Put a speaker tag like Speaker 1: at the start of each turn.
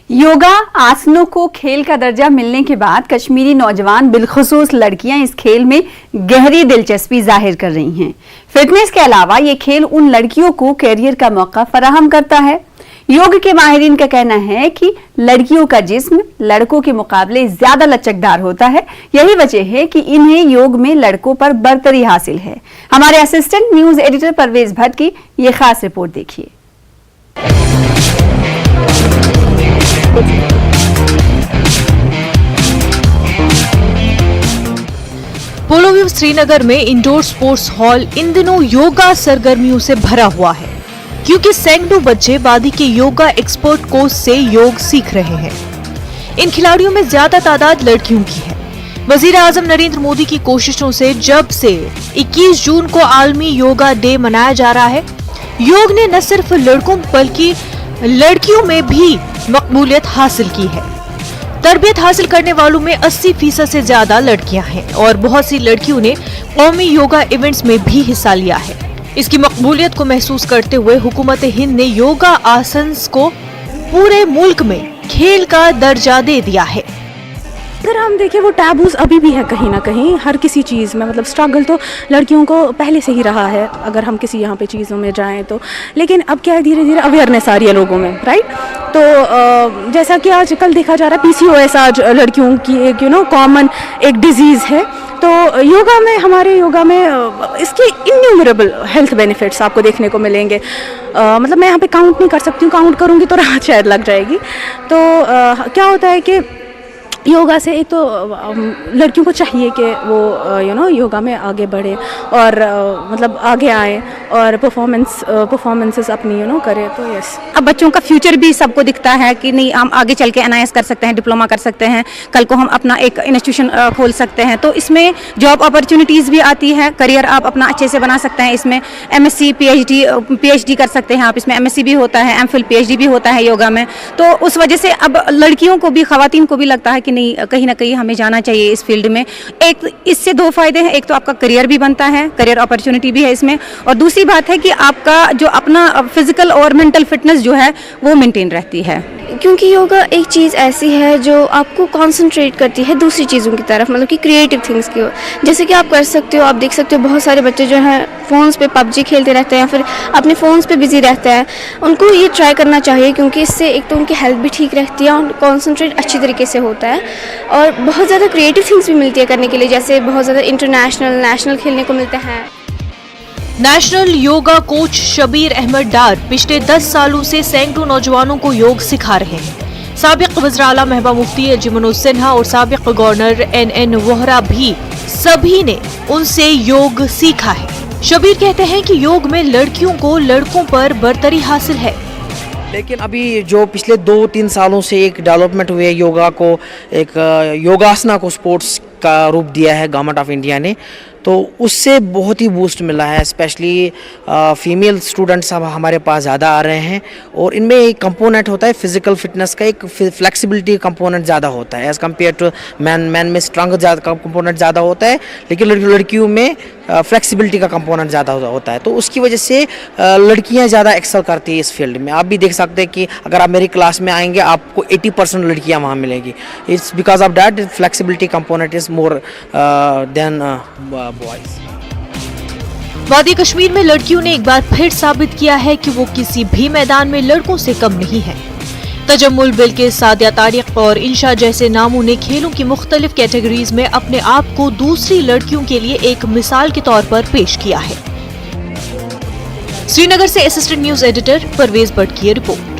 Speaker 1: योगा आसनों को खेल का दर्जा मिलने के बाद कश्मीरी नौजवान बिलखुसूस लड़कियां इस खेल में गहरी दिलचस्पी जाहिर कर रही हैं। फिटनेस के अलावा ये खेल उन लड़कियों को कैरियर का मौका फराहम करता है। योग के माहिरीन का कहना है कि लड़कियों का जिस्म लड़कों के मुकाबले ज्यादा लचकदार होता है। यही वजह है कि इन्हें योग में लड़कों पर बरतरी हासिल है। हमारे assistant news editor Parvez Bhatt की ये खास रिपोर्ट देखिए।
Speaker 2: पोलो व्यू श्रीनगर में इंडोर स्पोर्ट्स हॉल इन दिनों योगा सरगर्मियों से भरा हुआ है, क्योंकि सैकड़ों बच्चे वादी के योगा एक्सपर्ट कोच से योग सीख रहे हैं। इन खिलाड़ियों में ज्यादा तादाद लड़कियों की है। वजीर आजम नरेंद्र मोदी की कोशिशों से जब से 21 जून को आलमी योगा डे मनाया जा रहा है, योग ने न सिर्फ लड़कों बल्कि लड़कियों में भी मकबूलियत हासिल की है। तरबियत हासिल करने वालों में 80% से ज्यादा लड़कियां हैं और बहुत सी लड़कियों ने कौमी योगा इवेंट्स में भी हिस्सा लिया है। इसकी मकबूलियत को महसूस करते हुए हुकूमत हिंद ने योगा आसन्स को पूरे मुल्क में खेल का दर्जा दे दिया है।
Speaker 3: अगर हम देखें वो टैबूज अभी भी है कहीं ना कहीं हर किसी चीज़ में, मतलब स्ट्रगल तो लड़कियों को पहले से ही रहा है अगर हम किसी यहाँ पे चीज़ों में जाएं तो। लेकिन अब क्या है, धीरे धीरे अवेयरनेस आ रही है लोगों में, राइट। तो जैसा कि आजकल देखा जा रहा है PCOS आज लड़कियों की एक कॉमन एक डिजीज़ है। तो योगा में, हमारे योगा में इसके इन्यूमरेबल हेल्थ बेनिफिट्स आपको देखने को मिलेंगे। मतलब मैं यहाँ पे काउंट नहीं कर सकती हूँ, काउंट करूँगी तो रात शायद लग जाएगी। तो क्या होता है कि योगा से एक तो लड़कियों को चाहिए कि वो योगा में आगे बढ़े और मतलब आगे आए और परफॉर्मेंसेस अपनी करें। तो यस,
Speaker 4: अब बच्चों का फ्यूचर भी सबको दिखता है कि नहीं, हम आगे चल के NIS कर सकते हैं, डिप्लोमा कर सकते हैं, कल को हम अपना एक इंस्टीट्यूशन खोल सकते हैं। तो इसमें जॉब अपॉर्चुनिटीज़ भी आती है, करियर आप अपना अच्छे से बना सकते हैं। इसमें MSc PhD कर सकते हैं आप। इसमें MSc भी होता है, MPhil PhD भी होता है योगा में। तो उस वजह से अब लड़कियों को भी, ख़वातीन को भी लगता है कि नहीं, कहीं ना कहीं हमें जाना चाहिए इस फील्ड में। एक इससे दो फायदे हैं, एक तो आपका करियर भी बनता है, करियर अपॉर्चुनिटी भी है इसमें, और दूसरी बात है कि आपका जो अपना फिजिकल और मेंटल फिटनेस जो है वो मेंटेन रहती है।
Speaker 5: क्योंकि योगा एक चीज़ ऐसी है जो आपको कंसंट्रेट करती है दूसरी चीज़ों की तरफ, मतलब कि क्रिएटिव थिंग्स की ओर। जैसे कि आप कर सकते हो, आप देख सकते हो बहुत सारे बच्चे जो हैं फ़ोन्स पे PUBG खेलते रहते हैं या फिर अपने फ़ोन्स पे बिजी रहते हैं। उनको ये ट्राई करना चाहिए, क्योंकि इससे एक तो उनकी हेल्थ भी ठीक रहती है और कॉन्सनट्रेट अच्छी तरीके से होता है और बहुत ज़्यादा क्रिएटिव थिंग्स भी मिलती है करने के लिए। जैसे बहुत ज़्यादा इंटरनेशनल, नेशनल खेलने को मिलते हैं।
Speaker 2: नेशनल योगा कोच शबीर अहमद डार पिछले 10 सालों से सैकड़ों नौजवानों को योग सिखा रहे हैं। साबिक वज़ीर आला महबूबा मुफ्ती अजी मनोज सिन्हा और साबिक गवर्नर NN वोहरा भी सभी ने उनसे योग सीखा है। शबीर कहते हैं कि योग में लड़कियों को लड़कों पर बरतरी हासिल है।
Speaker 6: लेकिन अभी जो पिछले 2-3 सालों से एक डेवलपमेंट हुई है, योगा को, एक योगासना को स्पोर्ट्स का रूप दिया है गवर्नमेंट ऑफ इंडिया ने, तो उससे बहुत ही बूस्ट मिला है। स्पेशली फीमेल स्टूडेंट्स अब हमारे पास ज़्यादा आ रहे हैं और इनमें एक कंपोनेंट होता है फिजिकल फिटनेस का, एक फ्लेक्सिबिलिटी कंपोनेंट ज़्यादा होता है एज़ कम्पेयर टू मैन में स्ट्रंग कंपोनेंट ज़्यादा होता है, लेकिन लड़कियों में फ्लेक्सिबिलिटी का कंपोनेंट ज़्यादा होता है। तो उसकी वजह से लड़कियाँ ज़्यादा एक्सेल करती है इस फील्ड में। आप भी देख सकते हैं कि अगर आप मेरी क्लास में आएंगे आपको 80% लड़कियाँ वहाँ मिलेंगी। It's because of that flexibility component is more than boys.
Speaker 2: वादी कश्मीर में लड़कियों ने एक बार फिर साबित किया है कि वो किसी भी मैदान में लड़कों से कम नहीं है। तजम्मुल, बिल्किस, सादिया तारिक और इंशा जैसे नामों ने खेलों की मुख्तलिफ कैटेगरीज में अपने आप को दूसरी लड़कियों के लिए एक मिसाल के तौर पर पेश किया है। श्रीनगर से assistant news editor Parvez Bhatt की रिपोर्ट।